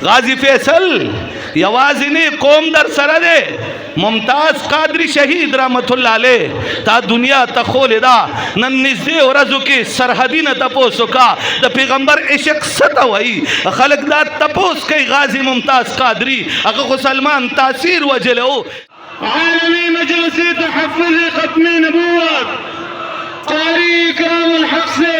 غازی فیصل یوازنی قوم در سرده ممتاز قادری شہید رحمت اللہ علیہ تا دنیا تخول دا نن نزدے ورزو کی سرحدی نہ تپوسو کا دا پیغمبر عشق ستا ہوئی خلق دا تپوس کئی غازی ممتاز قادری اگر سلمان تاثیر وجلو عالمی مجلسی تحفظ ختم نبوت قاری اکرام الحق سے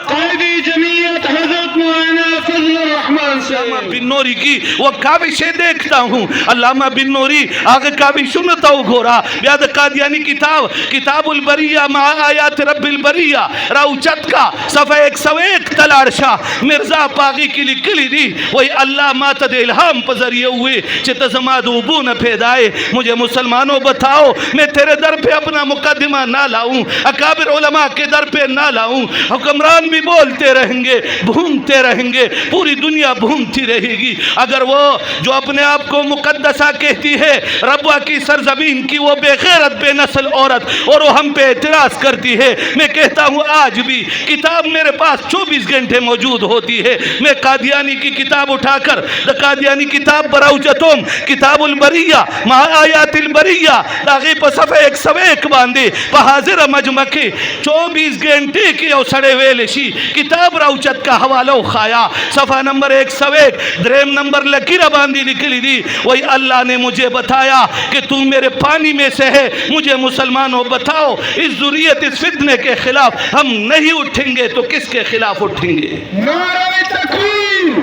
قائدی جمعیت حضرت مولانا فضل الرحمن سے علامہ بن نوری کی وہ کاوشیں دیکھتا ہوں علامہ بن نوری آگے کاوش سنتا ہوں گھورا بیاد قادیانی کتاب البریہ مع آیات رب البریہ راوچت کا صفحہ 101 تلارشا مرزا پاغی کی لکلی دی وہی اللہ ماتد الہام پذریے ہوئے چھتا زماد عبو نہ پیدائے مجھے مسلمانوں بتاؤ میں تیرے در پہ اپنا مقدمہ نہ لاؤں اکابر علماء کے در پہ نہ لاؤں حکمران بھی بولتے رہیں گے بھومتے رہیں گے پوری دنیا بھومتی رہے گی اگر وہ جو اپنے آپ کو مقدسہ کہتی ہے ربوہ کی سرزمین کی وہ بے غیرت بے نسل عورت اور وہ ہم پہ اعتراض کرتی ہے میں کہتا ہوں آج بھی کتاب میرے پاس 24 گھنٹے موجود ہوتی ہے میں قادیانی کی کتاب اٹھا کر قادیانی کتاب براوجتوم کتاب البریہ مع آیات البریہ داغی پہ صفحہ 101 باندے پہ حاضر مجمع کے 24 گھنٹے کی او سڑے ویلشی کتاب راوچت کا حوالہ خایا صفحہ نمبر 101 دریم نمبر لکیرہ باندی نکلی دی وہی اللہ نے مجھے بتایا کہ تم میرے پانی میں سے ہے مجھے مسلمانوں بتاؤ اس ذریت اس فتنے کے خلاف ہم نہیں اٹھیں گے تو کس کے خلاف اٹھیں گے؟ نعرہ تکبیر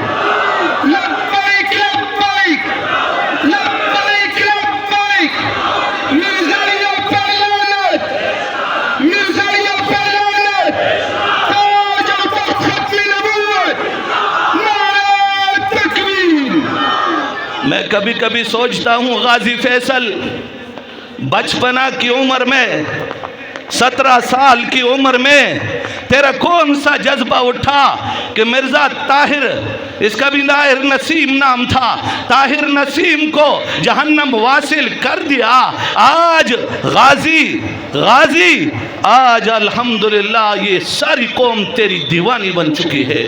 لبیک لبیک لبیک لبیک مرزا پر لعنت مرزا پر لعنت تاج و تخت ختم نبوت نعرہ تکبیر میں کبھی کبھی سوچتا ہوں غازی فیصل بچپنا کی عمر میں 17 سال کی عمر میں تیرا کون سا جذبہ اٹھا کہ مرزا طاہر اس کا بھی طاہر نسیم نام تھا طاہر نسیم کو جہنم واصل کر دیا آج غازی آج الحمدللہ یہ ساری قوم تیری دیوانی بن چکی ہے